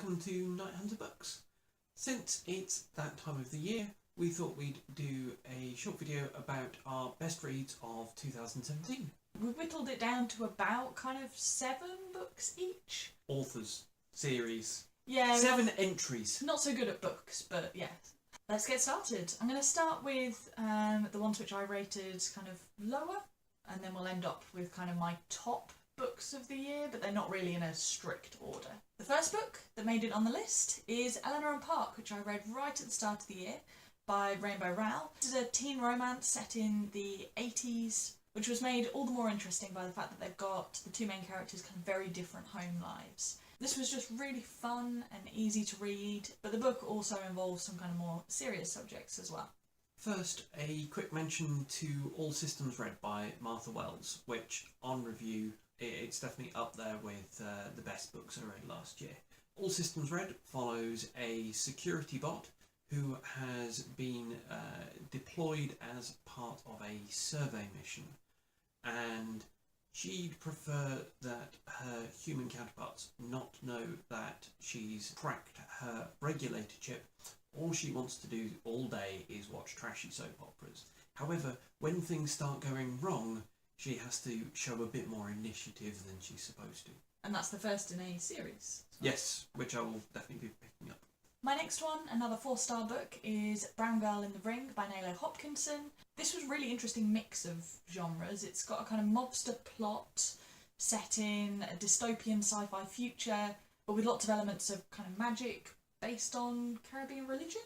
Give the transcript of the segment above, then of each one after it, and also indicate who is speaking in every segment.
Speaker 1: welcome to KnightHunter Books. Since it's that time of the year, we thought we'd do a short video about our best reads of 2017.
Speaker 2: We whittled it down to about kind of 7 books each.
Speaker 1: Authors, series,
Speaker 2: Yeah,
Speaker 1: 7 entries.
Speaker 2: Not so good at books, but yeah. Let's get started. I'm going to start with the ones which I rated kind of lower, and then we'll end up with kind of my top books of the year, but they're not really in a strict order. The first book that made it on the list is Eleanor Park, which I read right at the start of the year, by Rowell. This is a teen romance set in the 80s, which was made all the more interesting by the fact that they've got the two main characters kind of very different home lives. This was just really fun and easy to read, but the book also involves some kind of more serious subjects as well.
Speaker 1: First, a quick mention to All Systems Red by Martha Wells, which, on review, it's definitely up there with the best books I read last year. All Systems Red follows a security bot who has been deployed as part of a survey mission, and she'd prefer that her human counterparts not know that she's cracked her regulator chip. All she wants to do all day is watch trashy soap operas. However, when things start going wrong, she has to show a bit more initiative than she's supposed to.
Speaker 2: And that's the first in a series.
Speaker 1: Yes, which I will definitely be picking up.
Speaker 2: My next one, another 4-star book, is Brown Girl in the Ring by Nalo Hopkinson. This was a really interesting mix of genres. It's got a kind of mobster plot set in a dystopian sci-fi future, but with lots of elements of kind of magic based on Caribbean religion.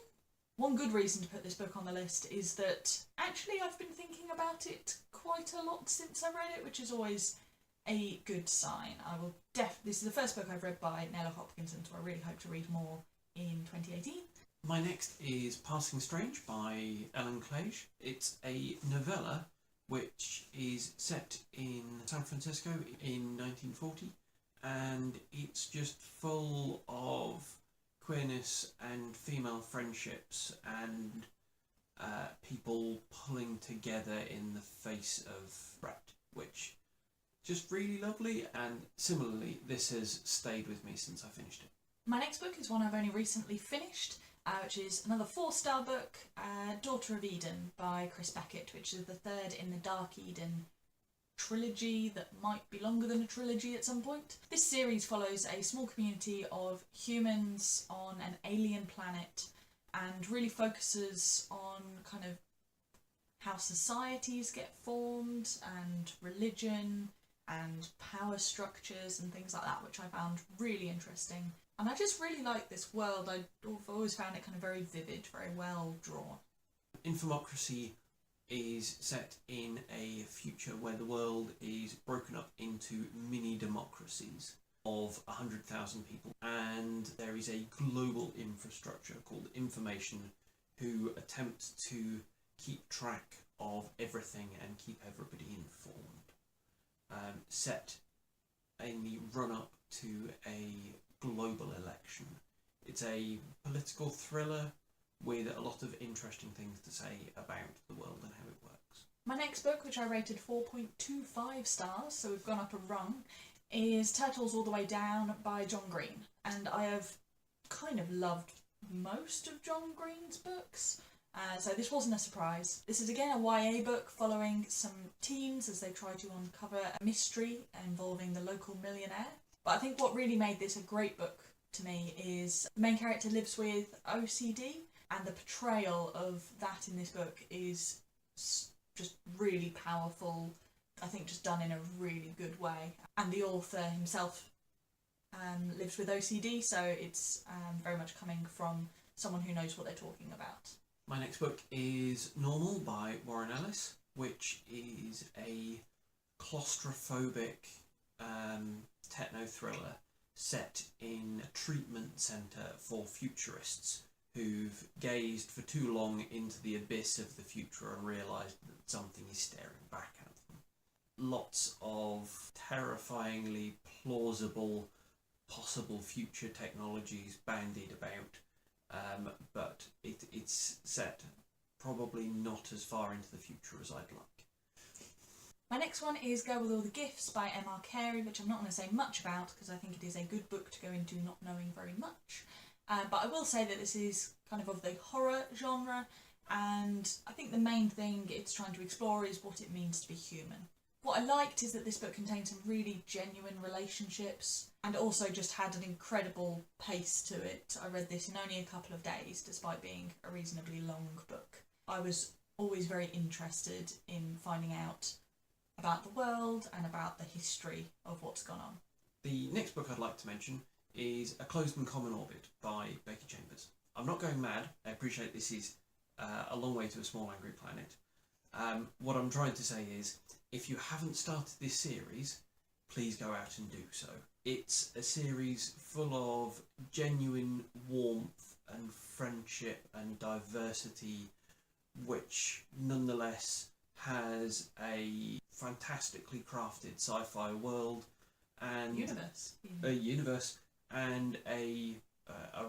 Speaker 2: One good reason to put this book on the list is that actually I've been thinking about it quite a lot since I read it, which is always a good sign. This is the first book I've read by Nalo Hopkinson, so I really hope to read more in 2018.
Speaker 1: My next is Passing Strange by Klages. It's a novella which is set in San Francisco in 1940, and it's just full of queerness and female friendships and people pulling together in the face of threat, which just really lovely, and similarly this has stayed with me since I finished it.
Speaker 2: My next book is one I've only recently finished, which is another 4-star book, Daughter of Eden by Beckett, which is the third in the Dark Eden trilogy that might be longer than a trilogy at some point. This series follows a small community of humans on an alien planet and really focuses on kind of how societies get formed and religion and power structures and things like that, which I found really interesting. And I just really like this world. I've always found it kind of very vivid, very well drawn.
Speaker 1: Infomocracy is set in a future where the world is broken up into mini democracies of 100,000 people, and there is a global infrastructure called information who attempts to keep track of everything and keep everybody informed. Set in the run-up to a global election. It's a political thriller with a lot of interesting things to say about the world and how it works.
Speaker 2: My next book, which I rated 4.25 stars, so we've gone up a rung, is Turtles All the Way Down by John Green. And I have kind of loved most of John Green's books, so this wasn't a surprise. This is again a YA book following some teens as they try to uncover a mystery involving the local millionaire. But I think what really made this a great book to me is the main character lives with OCD, and the portrayal of that in this book is just really powerful. I think just done in a really good way. And the author himself lives with OCD, so it's very much coming from someone who knows what they're talking about.
Speaker 1: My next book is Normal by Warren Ellis, which is a claustrophobic techno thriller set in a treatment centre for futurists who've gazed for too long into the abyss of the future and realised that something is staring back at them. Lots of terrifyingly plausible possible future technologies bandied about, but it's set probably not as far into the future as I'd like.
Speaker 2: My next one is Go With All the Gifts by M R Carey, which I'm not going to say much about because I think it is a good book to go into not knowing very much. But I will say that this is kind of the horror genre, and I think the main thing it's trying to explore is what it means to be human. What I liked is that this book contained some really genuine relationships and also just had an incredible pace to it. I read this in only a couple of days, despite being a reasonably long book. I was always very interested in finding out about the world and about the history of what's gone on.
Speaker 1: The next book I'd like to mention is A Closed and Common Orbit by Becky Chambers. I'm not going mad. I appreciate this is a long way to a small angry planet. What I'm trying to say is, if you haven't started this series, please go out and do so. It's a series full of genuine warmth and friendship and diversity, which nonetheless has a fantastically crafted sci-fi world and universe and a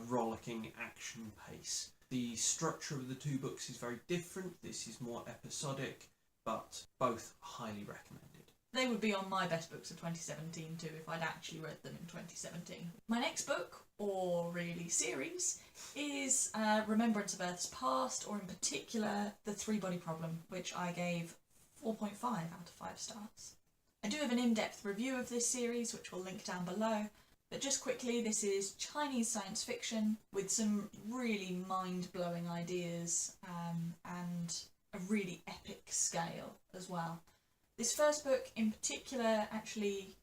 Speaker 1: rollicking action pace. The structure of the two books is very different. This is more episodic, but both highly recommended.
Speaker 2: They would be on my best books of 2017 too if I'd actually read them in 2017. My next book, or really series, is Remembrance of Earth's Past, or in particular The ThreeBody Problem, which I gave 4.5 out of 5 stars. I do have an in-depth review of this series, which we'll link down below, but just quickly, this is Chinese science fiction with some really mind-blowing ideas and a really epic scale as well. This first book in particular, actually,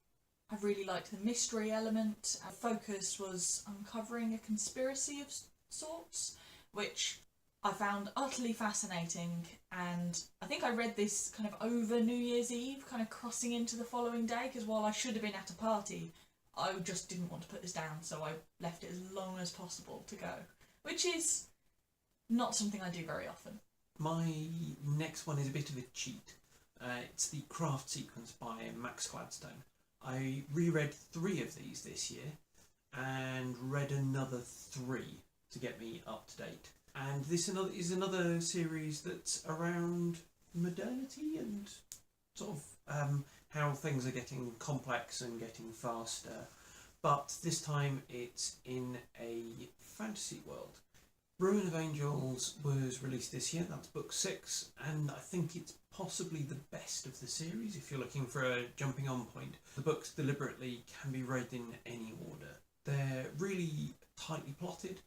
Speaker 2: I really liked the mystery element. Our focus was uncovering a conspiracy of sorts, which I found utterly fascinating, and I think I read this kind of over New Year's Eve, kind of crossing into the following day, because while I should have been at a party, I just didn't want to put this down, so I left it as long as possible to go, which is not something I do very often.
Speaker 1: My next one is a bit of a cheat. It's the Craft Sequence by Max Gladstone. I reread 3 of these this year and read another 3 to get me up to date. And this is another series that's around modernity and sort of how things are getting complex and getting faster. But this time it's in a fantasy world. Brewing of Angels was released this year, that's book 6, and I think it's possibly the best of the series if you're looking for a jumping on point. The books deliberately can be read in any order. They're really tightly plotted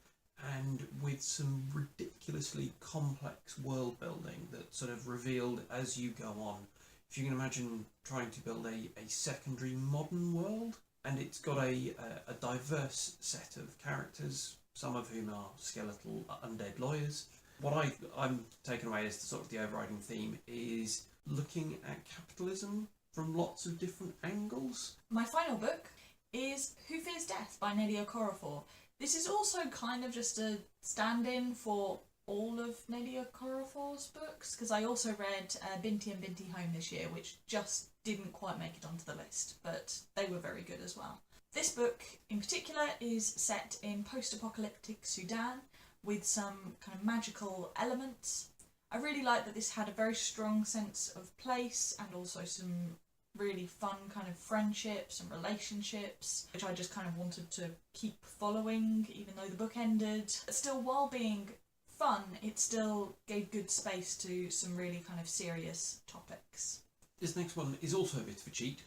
Speaker 1: and with some ridiculously complex world building that's sort of revealed as you go on. If you can imagine trying to build a secondary modern world, and it's got a diverse set of characters, some of whom are skeletal undead lawyers. What I'm taken away as the overriding theme is looking at capitalism from lots of different angles.
Speaker 2: My final book is Who Fears Death by Nnedi Okorafor. This is also kind of just a stand-in for all of Nnedi Okorafor's books, because I also read Binti and Binti Home this year, which just didn't quite make it onto the list, but they were very good as well. This book in particular is set in post-apocalyptic Sudan with some kind of magical elements. I really like that this had a very strong sense of place and also some really fun kind of friendships and relationships, which I just kind of wanted to keep following even though the book ended. Still, while being fun, it still gave good space to some really kind of serious topics.
Speaker 1: This next one is also a bit of a cheat.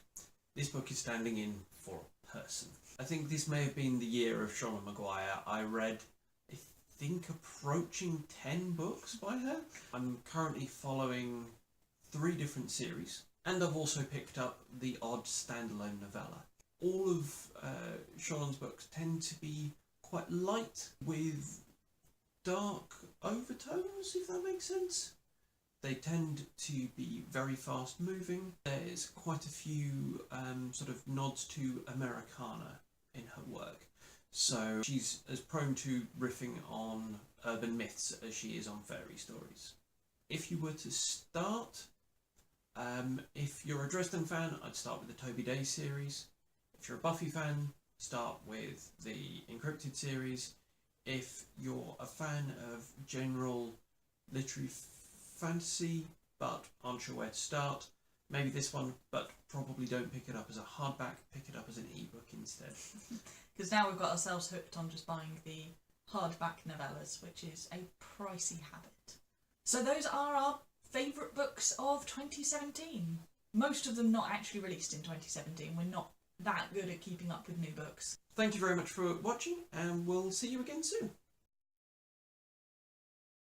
Speaker 1: This book is standing in for a person. I think this may have been the year of Seanan Maguire. I read, I think, approaching 10 books by her. I'm currently following 3 different series, and I've also picked up the odd standalone novella. All of Seanan's books tend to be quite light with dark overtones, if that makes sense. They tend to be very fast moving. There's quite a few sort of nods to Americana in her work. So she's as prone to riffing on urban myths as she is on fairy stories. If you were to start, if you're a Dresden fan, I'd start with the Toby Day series. If you're a Buffy fan, start with the Encrypted series. If you're a fan of general literary fantasy but aren't sure where to start, maybe this one, but probably don't pick it up as a hardback, pick it up as an ebook instead.
Speaker 2: Because now we've got ourselves hooked on just buying the hardback novellas, which is a pricey habit. So those are our favourite books of 2017. Most of them not actually released in 2017. We're not that good at keeping up with new books.
Speaker 1: Thank you very much for watching, and we'll see you again soon.